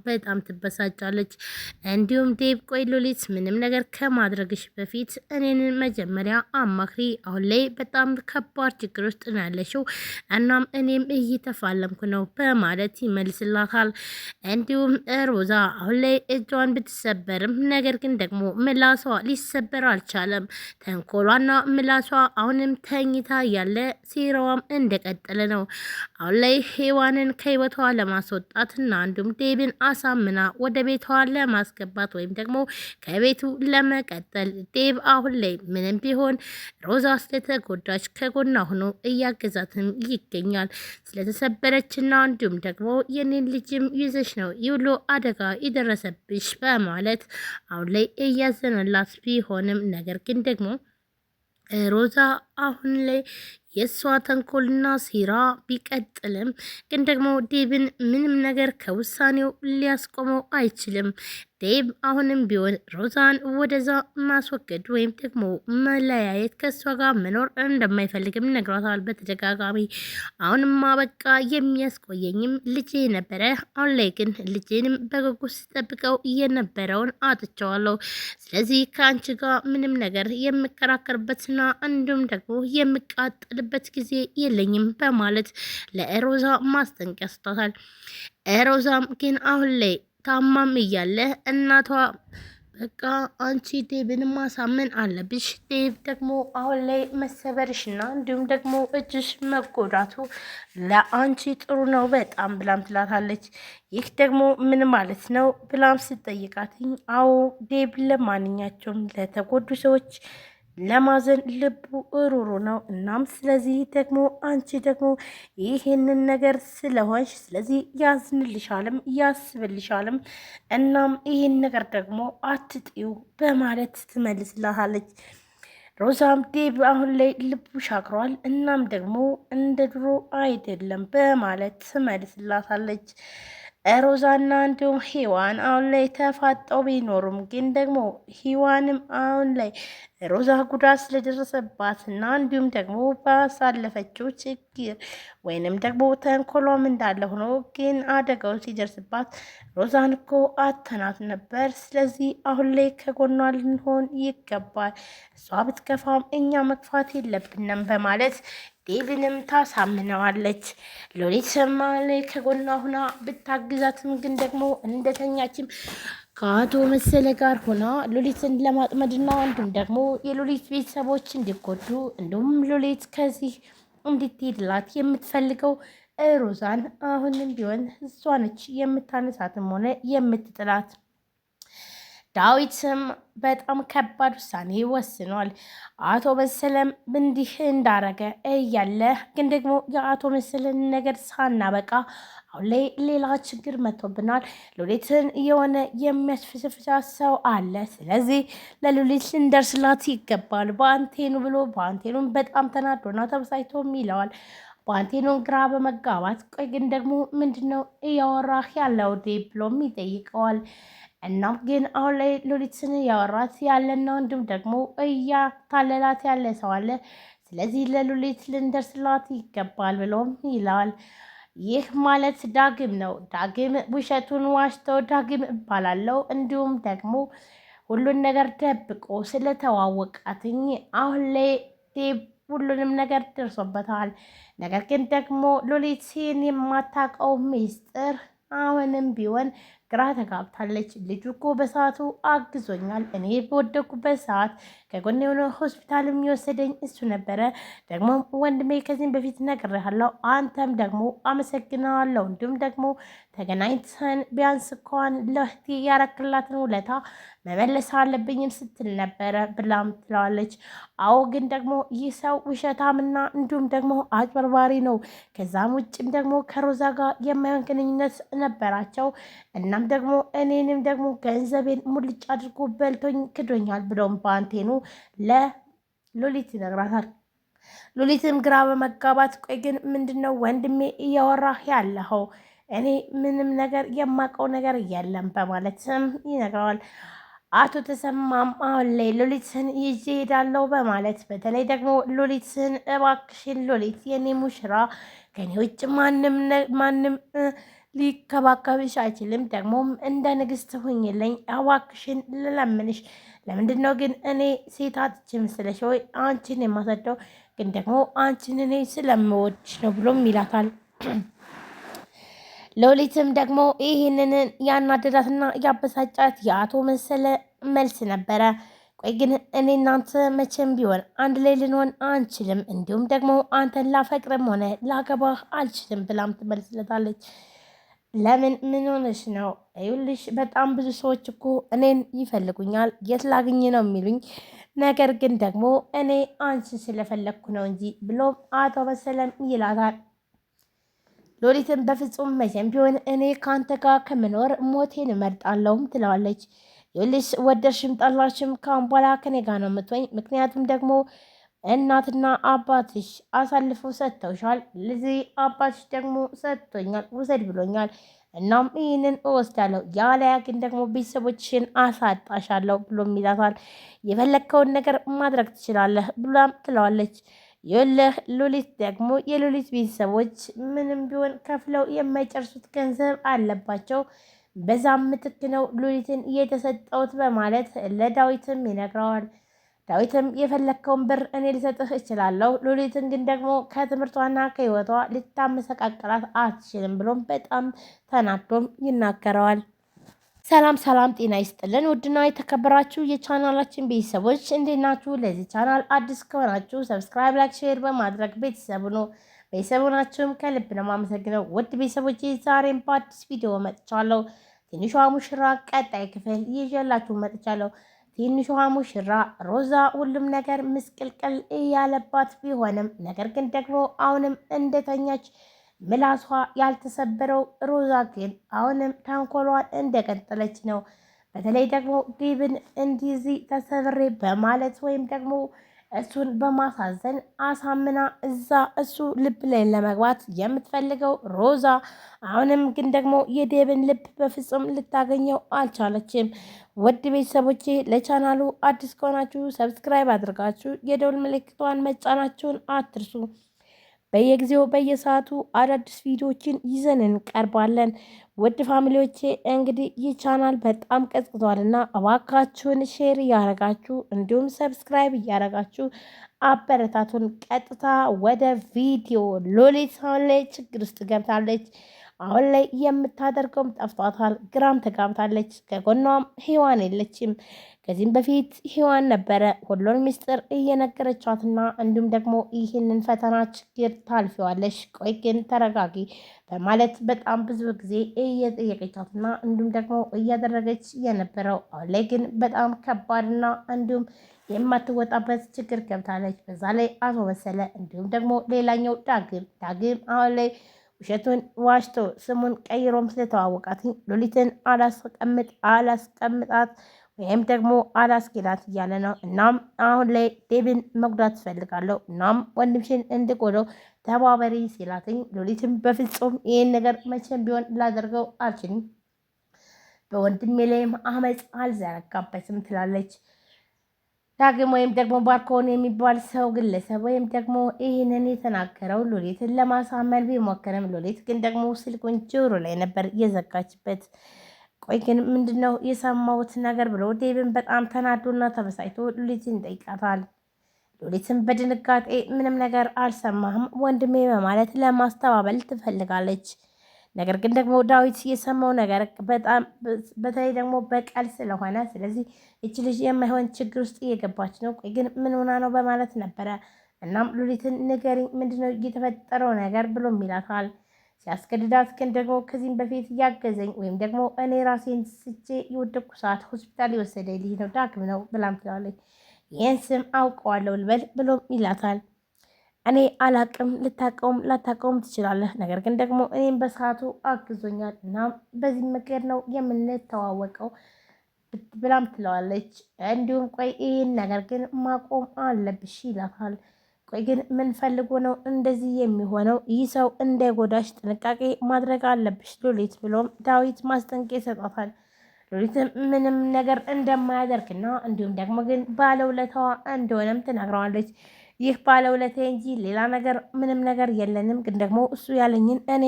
በጣም ትበሳጫለች። እንዲሁም ዴብ ቆይ ሉሊት ምንም ነገር ከማድረግሽ በፊት እኔን መጀመሪያ አማክሪ፣ አሁን ላይ በጣም ከባድ ችግር ውስጥ ነው ያለሽው፣ እናም እኔም እየተፋለምኩ ነው በማለት ይመልስላታል። እንዲሁም ሮዛ አሁን ላይ እጇን ብትሰበርም ነገር ግን ደግሞ ምላሷ ሊሰበር አልቻለም። ተንኮሏና ምላሷ አሁንም ተኝታ ያለ ሴራዋም እንደቀጠለ ነው። አሁን ላይ ሔዋንን ከህይወቷ ለማስወጣትና እንዲሁም ዴብን አሳምና ወደ ቤቷ ለማስገባት ወይም ደግሞ ከቤቱ ለመቀጠል ዴብ አሁን ላይ ምንም ቢሆን ሮዛ ስለተጎዳች ከጎና ሆኖ እያገዛትም ይገኛል። ስለተሰበረችና እንዲሁም ደግሞ የኔን ልጅም ይዘሽ ነው ይውሎ አደጋ የደረሰብሽ በማለት አሁን ላይ እያዘነላት ቢሆንም ነገር ግን ደግሞ ሮዛ አሁን ላይ የእሷ ተንኮልና ሴራ ቢቀጥልም ግን ደግሞ ዴብን ምንም ነገር ከውሳኔው ሊያስቆመው አይችልም። ዴብ አሁንም ቢሆን ሮዛን ወደዛ ማስወገድ ወይም ደግሞ መለያየት ከእሷ ጋር መኖር እንደማይፈልግም ነግሯታል በተደጋጋሚ። አሁንማ በቃ የሚያስቆየኝም ልጄ ነበረ፣ አሁን ላይ ግን ልጄንም በጉጉት ስጠብቀው የነበረውን አጥቸዋለሁ። ስለዚህ ከአንቺ ጋር ምንም ነገር የምከራከርበትና እንዲሁም ደግሞ የምቃጠልበት ጊዜ የለኝም በማለት ለሮዛ ማስጠንቀቂያ ሰጥቷታል። ሮዛም ግን አሁን ላይ ታማም እያለ እናቷ በቃ አንቺ ዴብን ማሳመን አለብሽ፣ ዴብ ደግሞ አሁን ላይ መሰበርሽና እንዲሁም ደግሞ እጅሽ መጎዳቱ ለአንቺ ጥሩ ነው በጣም ብላም ትላታለች። ይህ ደግሞ ምን ማለት ነው ብላም ስጠይቃትኝ አዎ ዴብ ለማንኛቸውም ለተጎዱ ሰዎች ለማዘን ልቡ ሩሩ ነው። እናም ስለዚህ ደግሞ አንቺ ደግሞ ይህንን ነገር ስለሆንሽ ስለዚህ ያዝንልሻልም ያስብልሻልም። እናም ይህን ነገር ደግሞ አትጥዩ በማለት ትመልስላታለች። ሮዛም ዴብ አሁን ላይ ልቡ ሻክሯል፣ እናም ደግሞ እንደ ድሮ አይደለም በማለት ትመልስላታለች። ሮዛና እንዲሁም ሔዋን አሁን ላይ ተፋጠው ቢኖሩም ግን ደግሞ ሔዋንም አሁን ላይ ሮዛ ጉዳት ስለደረሰባትና እንዲሁም ደግሞ ባሳለፈችው ችግር ወይንም ደግሞ ተንኮሎም እንዳለ ሆኖ ግን አደጋው ሲደርስባት ሮዛን እኮ አተናት ነበር። ስለዚህ አሁን ላይ ከጎኗ ልንሆን ይገባል፣ እሷ ብትከፋም እኛ መግፋት የለብንም በማለት ዴብንም ታሳምነዋለች። ሎሊት ሰማ ላይ ከጎኗ ሁና ብታግዛትም ግን ደግሞ እንደተኛችም ከአቶ መሰለ ጋር ሆና ሉሊትን ለማጥመድና እንዲሁም ደግሞ የሉሊት ቤተሰቦች እንዲጎዱ እንዲሁም ሉሊት ከዚህ እንድትሄድላት የምትፈልገው ሮዛን አሁንም ቢሆን እሷ ነች የምታነሳትም ሆነ የምትጥላት። ዳዊትም በጣም ከባድ ውሳኔ ወስኗል። አቶ መሰለም እንዲህ እንዳረገ እያለ ግን ደግሞ የአቶ መሰለን ነገር ሳናበቃ አሁን ላይ ሌላ ችግር መጥቶብናል። ሉሊትን የሆነ የሚያስፈሰፍሳ ሰው አለ። ስለዚህ ለሉሊት ልንደርስላት ይገባል በአንቴኑ ብሎ በአንቴኑን በጣም ተናዶና ተበሳጭቶም ይለዋል። በአንቴኑን ግራ በመጋባት ቆይ ግን ደግሞ ምንድነው እያወራህ ያለው ዴብ ብሎም ይጠይቀዋል። እናም ግን አሁን ላይ ሉሊትን ያወራት ያለና እንዲሁም ደግሞ እያታለላት ያለ ሰው አለ። ስለዚህ ለሉሊት ልንደርስላት ይገባል ብሎም ይለዋል። ይህ ማለት ዳግም ነው። ዳግም ውሸቱን ዋሽተው ዳግም እባላለሁ እንዲሁም ደግሞ ሁሉን ነገር ደብቆ ስለተዋወቃትኝ አሁን ላይ ዴብ ሁሉንም ነገር ደርሶበታል። ነገር ግን ደግሞ ሉሊት ሲን የማታውቀው ሚስጥር አሁንም ቢሆን ግራ ተጋብታለች። ልጁ እኮ በሰዓቱ አግዞኛል። እኔ በወደኩበት ሰዓት ከጎን የሆነ ሆስፒታል የሚወሰደኝ እሱ ነበረ። ደግሞ ወንድሜ ከዚህም በፊት ነግሬሃለሁ፣ አንተም ደግሞ አመሰግናለሁ። እንዲሁም ደግሞ ተገናኝተን ቢያንስ እንኳን ለእህቴ ያረክላትን ውለታ መመለስ አለብኝም ስትል ነበረ ብላም ትለዋለች። አዎ ግን ደግሞ ይህ ሰው ውሸታምና እንዲሁም ደግሞ አጭበርባሪ ነው። ከዛም ውጭም ደግሞ ከሮዛ ጋር የማይሆን ግንኙነት ነበራቸው። እናም ደግሞ እኔንም ደግሞ ገንዘቤን ሙልጭ አድርጎ በልቶኝ ክዶኛል ብለውም በአንቴኑ ለሉሊት ይነግራታል። ሉሊትም ግራ በመጋባት ቆይ ግን ምንድነው ወንድሜ እያወራህ ያለኸው? እኔ ምንም ነገር የማውቀው ነገር የለም በማለትም ይነግረዋል። አቶ ተሰማም አሁን ላይ ሉሊትን ይዤ ሄዳለሁ በማለት በተለይ ደግሞ ሉሊትን እባክሽን ሉሊት የኔ ሙሽራ ከኔ ውጭ ማንም ሊከባከብሽ አይችልም። ደግሞም እንደ ንግስት ሁኝልኝ እባክሽን ልለምንሽ። ለምንድን ነው ግን እኔ ሴት አጥቼ መስለሽ ወይ አንቺን የማሰደው? ግን ደግሞ አንቺን እኔ ስለምወድሽ ነው ብሎም ይላታል። ሎሊትም ደግሞ ይህንን ያናደዳትና ያበሳጫት የአቶ መሰለ መልስ ነበረ። ቆይ ግን እኔ እናንተ መቼም ቢሆን አንድ ላይ ልንሆን አንችልም፣ እንዲሁም ደግሞ አንተን ላፈቅርም ሆነ ላገባህ አልችልም ብላም ትመልስለታለች። ለምን ምን ሆነሽ ነው? ይኸውልሽ በጣም ብዙ ሰዎች እኮ እኔን ይፈልጉኛል፣ የት ላግኝ ነው የሚሉኝ፣ ነገር ግን ደግሞ እኔ አንቺን ስለፈለግኩ ነው እንጂ ብሎም አቶ መሰለም ይላታል። ሎሊትን በፍጹም መቼም ቢሆን እኔ ከአንተ ጋር ከምኖር ሞቴን እመርጣለሁም ትለዋለች። ይኸውልሽ ወደድሽም ጠላሽም ከአሁን በኋላ ከኔ ጋር ነው የምትወኝ። ምክንያቱም ደግሞ እናትና አባትሽ አሳልፈው ሰጥተውሻል። ለዚህ አባትሽ ደግሞ ሰጥቶኛል፣ ውሰድ ብሎኛል። እናም ይህንን እወስዳለሁ፣ ያለያ ግን ደግሞ ቤተሰቦችሽን አሳጣሻለሁ ብሎም ይላታል። የፈለግከውን ነገር ማድረግ ትችላለህ ብላም ትለዋለች። የለህ ሉሊት ደግሞ የሉሊት ቤተሰቦች ምንም ቢሆን ከፍለው የማይጨርሱት ገንዘብ አለባቸው። በዛም ምትክ ነው ሉሊትን እየተሰጠውት በማለት ለዳዊትም ይነግረዋል። ዳዊትም የፈለግከውን ብር እኔ ልሰጥህ እችላለሁ፣ ሉሊትን ግን ደግሞ ከትምህርቷና ከህይወቷ ልታመሰቃቅላት አትችልም ብሎም በጣም ተናዶም ይናገረዋል። ሰላም ሰላም፣ ጤና ይስጥልን ውድና የተከበራችሁ የቻናላችን ቤተሰቦች እንዴት ናችሁ? ለዚህ ቻናል አዲስ ከሆናችሁ ሰብስክራይብ፣ ላይክ፣ ሼር በማድረግ ቤተሰቡ ነው። ቤተሰቡ ናችሁም ከልብ ነው የማመሰግነው። ውድ ቤተሰቦች ዛሬም በአዲስ ቪዲዮ መጥቻለሁ። ትንሿ ሙሽራ ቀጣይ ክፍል ይዤላችሁ መጥቻለሁ። ትንሿ ሙሽራ ሮዛ ሁሉም ነገር ምስቅልቅል እያለባት ቢሆንም ነገር ግን ደግሞ አሁንም እንደተኛች ምላሷ ያልተሰበረው ሮዛ ግን አሁንም ተንኮሏን እንደቀጠለች ነው። በተለይ ደግሞ ዴብን እንዲዚህ ተሰብሬ በማለት ወይም ደግሞ እሱን በማሳዘን አሳምና እዛ እሱ ልብ ላይ ለመግባት የምትፈልገው ሮዛ አሁንም ግን ደግሞ የዴብን ልብ በፍጹም ልታገኘው አልቻለችም። ውድ ቤተሰቦቼ ለቻናሉ አዲስ ከሆናችሁ ሰብስክራይብ አድርጋችሁ የደውል ምልክቷን መጫናችሁን አትርሱ። በየጊዜው በየሰዓቱ አዳዲስ ቪዲዮዎችን ይዘን እንቀርባለን። ውድ ፋሚሊዎቼ እንግዲህ ይህ ቻናል በጣም ቀዝቅዟልና እባካችሁን ሼር እያረጋችሁ እንዲሁም ሰብስክራይብ እያረጋችሁ አበረታቱን። ቀጥታ ወደ ቪዲዮ። ሎሊት አሁን ላይ ችግር ውስጥ ገብታለች። አሁን ላይ የምታደርገውም ጠፍቷታል፣ ግራም ተጋብታለች። ከጎኗም ሔዋን የለችም። ከዚህም በፊት ሔዋን ነበረ ሁሉን ሚስጥር እየነገረቻትና እንዲሁም ደግሞ ይህንን ፈተና ችግር ታልፊዋለሽ፣ ቆይ ግን ተረጋጊ በማለት በጣም ብዙ ጊዜ እየጠየቀቻትና እንዲሁም ደግሞ እያደረገች የነበረው አሁን ላይ ግን በጣም ከባድና እንዲሁም የማትወጣበት ችግር ገብታለች። በዛ ላይ አቶ መሰለ እንዲሁም ደግሞ ሌላኛው ዳግም አሁን ላይ ውሸቱን ዋሽቶ ስሙን ቀይሮም ስለተዋወቃት ሉሊትን አላስቀምጣት ወይም ደግሞ አላስኬዳት እያለ ነው። እናም አሁን ላይ ዴብን መጉዳት ትፈልጋለሁ፣ እናም ወንድምሽን እንድጎደው ተባበሪ ሲላትኝ ሉሊትን በፍጹም ይህን ነገር መቼም ቢሆን ላደርገው አልችልም፣ በወንድሜ ላይም አመፅ አልዘረጋበትም ትላለች። ዳግም ወይም ደግሞ ባርኮን የሚባል ሰው ግለሰብ ወይም ደግሞ ይህንን የተናገረው ሉሊትን ለማሳመን ቢሞክርም ሉሊት ግን ደግሞ ስልኩን ጆሮ ላይ ነበር የዘጋችበት። ቆይ ግን ምንድነው የሰማሁት ነገር ብሎ ዴብን በጣም ተናዶና ተበሳጭቶ ሉሊትን ይጠይቃታል። ሉሊትን በድንጋጤ ምንም ነገር አልሰማህም ወንድሜ በማለት ለማስተባበል ትፈልጋለች። ነገር ግን ደግሞ ዳዊት የሰማው ነገር በጣም በተለይ ደግሞ በቀል ስለሆነ ስለዚህ ይች ልጅ የማይሆን ችግር ውስጥ እየገባች ነው፣ ቆይ ግን ምን ሆና ነው በማለት ነበረ። እናም ሉሊትን ንገሪኝ፣ ምንድነው እየተፈጠረው ነገር ብሎ ይላታል። ሲያስገድዳት ግን ደግሞ ከዚህም በፊት ያገዘኝ ወይም ደግሞ እኔ ራሴን ስቼ የወደቅኩ ሰዓት ሆስፒታል የወሰደ ልጅ ነው ዳግም ነው ብላም ትለዋለች። ይህን ስም አውቀዋለሁ ልበል ብሎም ይላታል። እኔ አላቅም፣ ልታቀውም ላታቀውም ትችላለህ፣ ነገር ግን ደግሞ እኔም በሰዓቱ አግዞኛል እና በዚህ ምክር ነው የምንተዋወቀው ብላም ትለዋለች። እንዲሁም ቆይ ይህን ነገር ግን ማቆም አለብሽ ይላታል። ቆይ ግን ምን ፈልጎ ነው እንደዚህ የሚሆነው? ይህ ሰው እንዳይጎዳሽ ጥንቃቄ ማድረግ አለብሽ ሉሊት ብሎም ዳዊት ማስጠንቀቂያ ይሰጣታል። ሉሊትም ምንም ነገር እንደማያደርግና እንዲሁም ደግሞ ግን ባለውለታዋ እንደሆነም ትነግረዋለች። ይህ ባለውለታ እንጂ ሌላ ነገር ምንም ነገር የለንም፣ ግን ደግሞ እሱ ያለኝን እኔ